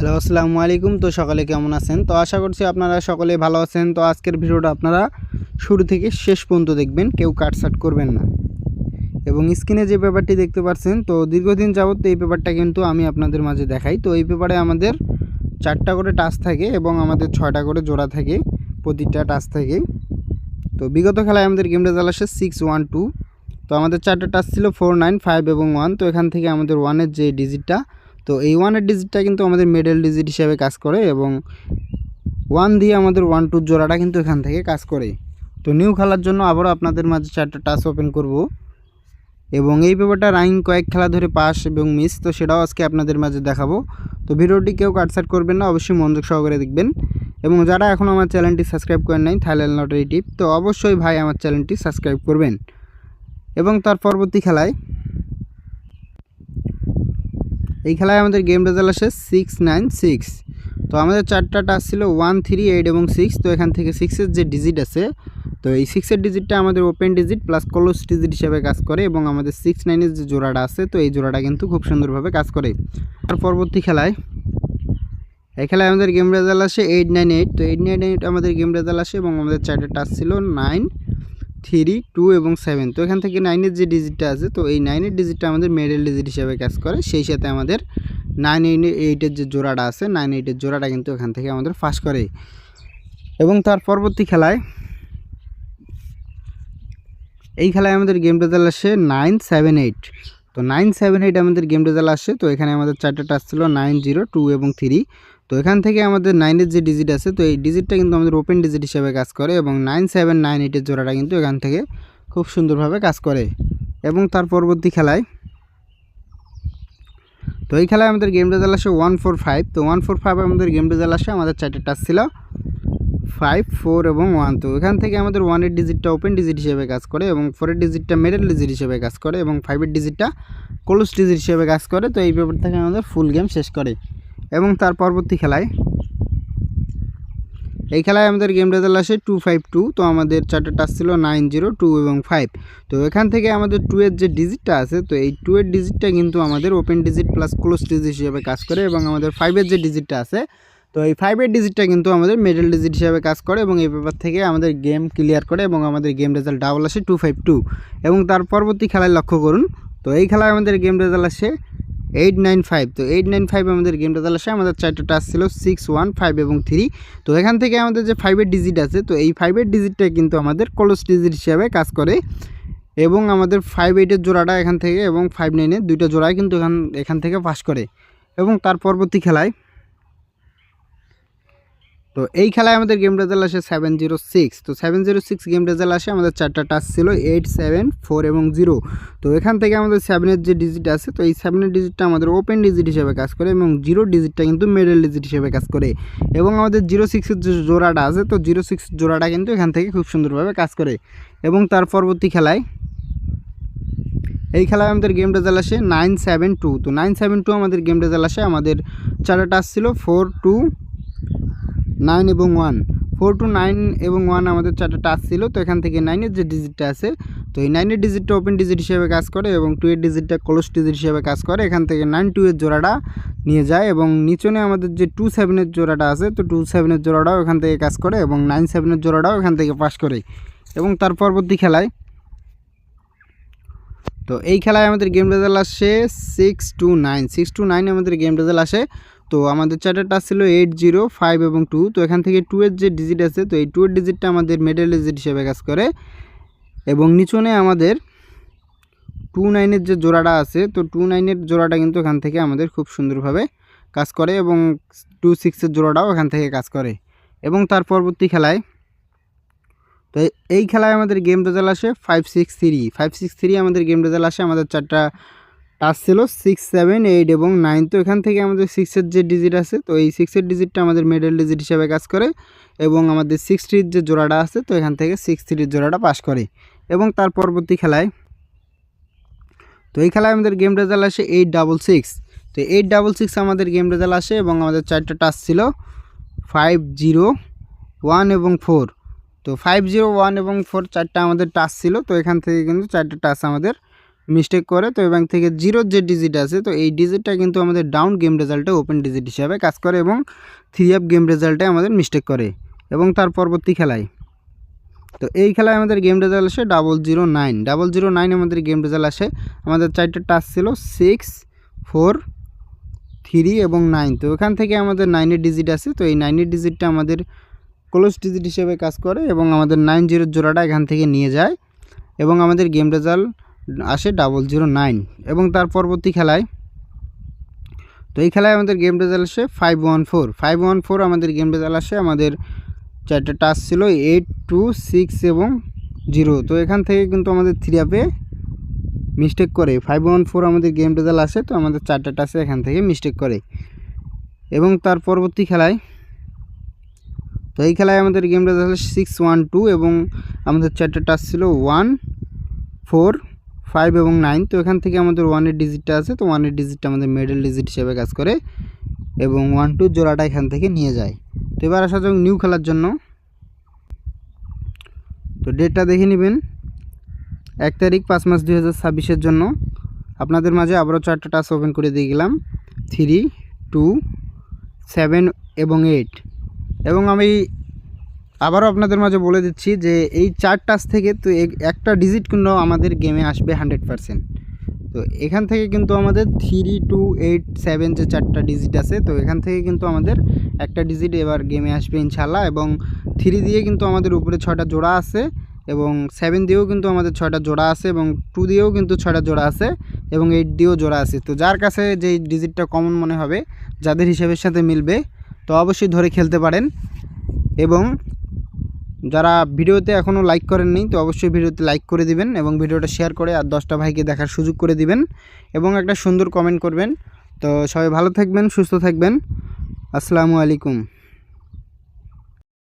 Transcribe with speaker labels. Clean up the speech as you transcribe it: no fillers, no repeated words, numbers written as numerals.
Speaker 1: Hello, আসসালামু আলাইকুম। তো সকালে কেমন আছেন? তো আশা করছি আপনারা সকলেই ভালো আছেন। তো আজকের ভিডিওটা আপনারা শুরু থেকে শেষ পর্যন্ত দেখবেন, কেউ কাটছাট করবেন না। এবং স্ক্রিনে যে পেপারটি দেখতে পাচ্ছেন, তো দীর্ঘদিন যাবত এই পেপারটা কিন্তু আমি আপনাদের মাঝে দেখাই। তো এই পেপারে আমাদের 4টা করে টাচ থাকে এবং আমাদের 6টা করে জোড়া থাকে প্রতিটা টাচ থেকে। তো বিগত খেলায় আমাদের গেম রেজাল্ট আসে 6-1-2। তো আমাদের 4টা টাচ ছিল 4, 9, 5 এবং 1। তো এখান থেকে আমাদের 1-এর যে ডিজিটটা, তো এই 1-এর ডিজিটটা কিন্তু আমাদের মিডল ডিজিট হিসেবে কাজ করে এবং 1 দিয়ে আমাদের 1-2 জোড়াটা কিন্তু এখান থেকে কাজ করে। তো নিউ খেলার জন্য আবারও আপনাদের মাঝে 4টা টাচ ওপেন করব এবং এই পেপারটা রানিং কয়েক খেলা ধরে পাস এবং মিস, তো সেটাও আজকে আপনাদের মাঝে দেখাবো। তো ভিডিওটি কেউ কাটছাট করবেন না, অবশ্যই মনোযোগ সহকারে দেখবেন। এবং যারা এখন আমার চ্যানেলটি সাবস্ক্রাইব করেন নাই, থাইল্যান্ড লটারি টিপ, তো অবশ্যই ভাই আমার চ্যানেলটি সাবস্ক্রাইব করবেন। এবং তার পরবর্তী খেলায়, এই খেলায় আমাদের গেম রেজাল্ট আসে 6-9-6। তো আমাদের 4টা টাচ ছিল 1, 3, 8 এবং 6। তো এখান থেকে 6-এর যে ডিজিট আছে, তো এই 6-এর ডিজিটটা আমাদের open digit plus close digit হিসেবে কাজ করে এবং আমাদের 6-9-এর যে জোড়াটা আছে, তো এই জোড়াটা কিন্তু খুব সুন্দরভাবে কাজ করে। আর পরবর্তী খেলায়, এই খেলায় আমাদের গেম রেজাল্ট আসে 8-9-8। তো 8-9-8 আমাদের গেম রেজাল্ট আসে এবং আমাদের 4টা টাচ ছিল 9, 3, 2 এবং 7। তো এখান থেকে 9-এর যে ডিজিটটা আছে, তো এই 9-এর ডিজিটটা আমাদের মিডল ডিজিট হিসেবে কাজ করে। সেই সাথে আমাদের 9-8-এর যে জোড়াটা আছে, 9-8-এর জোড়াটা কিন্তু এখান থেকে আমাদের ফাঁস করে। এবং তার পরবর্তী খেলায়, এই খেলায় আমাদের গেম রেজাল্ট আসে 9-7-8। তো 9-7-8 আমাদের গেম রেজাল্ট আসে। তো এখানে আমাদের 4টা টাচ ছিল 9, 0, 2 এবং 3। তো এখান থেকে আমাদের 9-এর যে ডিজিট আছে, তো এই ডিজিটটা কিন্তু আমাদের ওপেন ডিজিট হিসেবে কাজ করে এবং 9-7-9-8-এর জোড়াটা কিন্তু এখান থেকে খুব সুন্দরভাবে কাজ করে। এবং তার পরবর্তী খেলায়, তো এই খেলায় আমাদের গেম রেজাল্ট আসে 1-4-5। তো 1-4-5 আমাদের গেম রেজাল্ট আসে। আমাদের 4টা টাচ ছিল 5, 4 এবং 1। তো এখান থেকে আমাদের 1-এর ডিজিটটা ওপেন ডিজিট হিসেবে কাজ করে এবং 4-এর ডিজিটটা মিডল ডিজিট হিসেবে কাজ করে এবং 5-এর ডিজিটটা ক্লোজ ডিজিট হিসেবে কাজ করে। তো এই পেপার থেকে আমাদের ফুল গেম শেষ করে। এবং তার পরবর্তী খেলায়, এই খেলায় আমাদের গেম রেজাল্ট আসে 2-5-2। তো আমাদের 4টা টাচ ছিল 9, 0, 2 এবং 5। তো এখান থেকে আমাদের 2-এর যে ডিজিটটা আছে, তো এই 2-এর ডিজিটটা কিন্তু আমাদের open digit plus close digit হিসেবে কাজ করে এবং আমাদের 5-এর যে ডিজিটটা আছে, তো এই 5-এর ডিজিটটা কিন্তু আমাদের মিডল ডিজিট হিসেবে কাজ করে এবং এই পেপার থেকে আমাদের গেম ক্লিয়ার করে এবং আমাদের গেম রেজাল্ট ডাবল আসে 2-5-2। এবং তার পরবর্তী খেলায় লক্ষ্য করুন, তো এই খেলায় আমাদের গেম রেজাল্ট আসে 8-9-5। তো 8-9-5 আমাদের গেম রেজাল্ট আসে। আমাদের 4টা টাচ ছিল 6, 1, 5 এবং 3। তো এখান থেকে আমাদের যে 5-এর ডিজিট আছে, তো এই 5-এর ডিজিটটা কিন্তু আমাদের ক্লোজ ডিজিট হিসাবে কাজ করে এবং আমাদের 5-8-এর জোড়াটা এখান থেকে এবং 5-9-এর দুইটা জোড়াই কিন্তু এখান থেকে পাস করে। এবং তার পরবর্তী খেলায়, তো এই খেলায় আমাদের গেম রেজাল্ট আসে 7-0-6। তো 7-0-6 গেম রেজাল্ট আসে। আমাদের 4টা টাচ ছিল 8, 7, 4 এবং 0। তো এখান থেকে আমাদের 7-এর যে ডিজিট আছে, তো এই 7-এর ডিজিটটা আমাদের ওপেন ডিজিট হিসেবে কাজ করে এবং 0 ডিজিটটা কিন্তু মিডল ডিজিট হিসেবে কাজ করে এবং আমাদের 0-6-এর যে জোড়াটা আছে, তো 0-6 জোড়াটা কিন্তু এখান থেকে খুব সুন্দরভাবে কাজ করে। এবং তার পরবর্তী খেলায়, এই খেলায় আমাদের গেম রেজাল্ট আসে 9-7-2। তো 9-7-2 আমাদের গেম রেজাল্ট আসে। আমাদের 4টা টাচ ছিল 4, 2, 9 এবং 1। 4, 2, 9 এবং 1 আমাদের 4টা টাচ ছিল। তো এখান থেকে 9-এর যে ডিজিটটা আছে, তো এই 9-এর ডিজিটটা ওপেন ডিজিট হিসেবে কাজ করে এবং 2-এর ডিজিটটা ক্লোজ ডিজিট হিসেবে কাজ করে। এখান থেকে 9-2-এর জোড়াটা নিয়ে যায় এবং নিচনে আমাদের যে 2-7-এর জোড়াটা আছে, তো 2-7-এর জোড়াটাও এখান থেকে কাজ করে এবং 9-7-এর জোড়াটাও এখান থেকে পাস করে। এবং তার পরবর্তী খেলায়, তো এই খেলায় আমাদের গেম রেজাল্ট আসে 6-9। 6-9 আমাদের গেম রেজাল্ট আসে। তো আমাদের 4টা টাচ ছিল 8, 0, 5 এবং 2। তো এখান থেকে 2-এর যে ডিজিট আছে, তো এই 2-এর ডিজিটটা আমাদের মিডল ডিজিট হিসেবে কাজ করে এবং নিচনে আমাদের 2-9-এর যে জোড়াটা আছে, তো 2-9-এর জোড়াটা কিন্তু এখান থেকে আমাদের খুব সুন্দরভাবে কাজ করে এবং 2-6-এর জোড়াটাও এখান থেকে কাজ করে। এবং তার পরবর্তী খেলায়, তো এই খেলায় আমাদের গেম রেজাল্ট আসে 5-6-3। 5-6-3 আমাদের গেম রেজাল্ট আসে। আমাদের 4টা টাচ ছিল 6, 7, 8 এবং 9। তো এখান থেকে আমাদের 6-এর যে ডিজিট আছে, তো এই 6-এর ডিজিটটা আমাদের মিডল ডিজিট হিসেবে কাজ করে এবং আমাদের 6-3-র যে জোড়াটা আছে, তো এখান থেকে 6-3-র জোড়াটা পাস করে। এবং তার পরবর্তী খেলায়, তো এই খেলায় আমাদের গেম রেজাল্ট আসে 8-6-6। তো 8-6-6 আমাদের গেম রেজাল্ট আসে এবং আমাদের 4টা টাচ ছিল 5, 0, 1 এবং 4। তো 5, 0, 1 এবং 4 চারটা আমাদের টাচ ছিল। তো এখান থেকে কিন্তু 4টা টাচ আমাদের মিস্টেক করে, তো এখান থেকে 0 যে ডিজিট আছে তো এই ডিজিটটা কিন্তু আমাদের ডাউন গেম রেজাল্টে ওপেন ডিজিট হিসাবে কাজ করে এবং 3F গেম রেজাল্টে আমাদের মিস্টেক করে। এবং তার পরবর্তী খেলায়, তো এই খেলায় আমাদের গেম রেজাল্ট আসে 009 009 আমাদের গেম রেজাল্ট আসে। আমাদের 4টা টাচ ছিল 6, 4, 3 এবং 9। তো এখান থেকে আমাদের 9-এর ডিজিট আছে, তো এই 9-এর ডিজিটটা আমাদের ক্লোজ ডিজিট হিসেবে কাজ করে এবং আমাদের 9-0 জোড়াটা এখান থেকে নিয়ে যায় এবং আমাদের গেম রেজাল্ট আসে 009। এবং তার পরবর্তী খেলায়, তো এই খেলায় আমাদের গেম রেজাল্ট আসে 514 আমাদের গেম রেজাল্ট আসে। আমাদের 4টা টাচ ছিল 8, 2, 6 এবং 0। তো এখান থেকে কিন্তু আমাদের 3F মিস্টেক করে 514 আমাদের গেম রেজাল্ট আসে। তো আমাদের 4টা টাচে এখান থেকে মিস্টেক করে। এবং তার পরবর্তী খেলায়, তো এই খেলায় আমাদের গেম রেজাল্ট 612 এবং আমাদের 4টা টাচ ছিল 1, 4, 5 এবং 9। তো এখান থেকে আমাদের 1-এর ডিজিটটা আছে, তো 1-এর ডিজিটটা আমাদের মিডল ডিজিট হিসেবে কাজ করে এবং 1, 2 জোড়াটা এখান থেকে নিয়ে যায়। তো এবার আসা যাক নিউ খেলার জন্য। তো ডেটটা দেখে নেবেন, 1 তারিখ 5 মাস 2026-এর জন্য। আপনাদের মাঝে আবারও 4টা টাচ ওপেন করে দিয়ে গেলাম, 3, 2, 7 এবং 8। এবং আমি আবারও আপনাদের মাঝে বলে দিচ্ছি যে এই 4 টাচ থেকে তো একটা ডিজিট কিন্তু আমাদের গেমে আসবে 100%। তো এখান থেকে কিন্তু আমাদের 3, 2, 8, 7 যে 4টা ডিজিট আছে, তো এখান থেকে কিন্তু আমাদের একটা ডিজিট এবার গেমে আসবে ইনশাল্লাহ। এবং 3 দিয়ে কিন্তু আমাদের উপরে 6টা জোড়া আছে এবং 7 দিয়েও কিন্তু আমাদের 6টা জোড়া আছে এবং 2 দিয়েও কিন্তু 6টা জোড়া আছে এবং 8 দিয়েও জোড়া আছে। তো যার কাছে যেই ডিজিটটা কমন মনে হবে, যাদের হিসাবের সাথে মিলবে, তো অবশ্যই ধরে খেলতে পারেন। এবং যারা ভিডিওতে এখনও লাইক করেননি, তো অবশ্যই ভিডিওতে লাইক করে দিবেন এবং ভিডিওটা শেয়ার করে আর 10টা ভাইকে দেখার সুযোগ করে দিবেন এবং একটা সুন্দর কমেন্ট করবেন। তো সবাই ভালো থাকবেন, সুস্থ থাকবেন। আসসালামু আলাইকুম।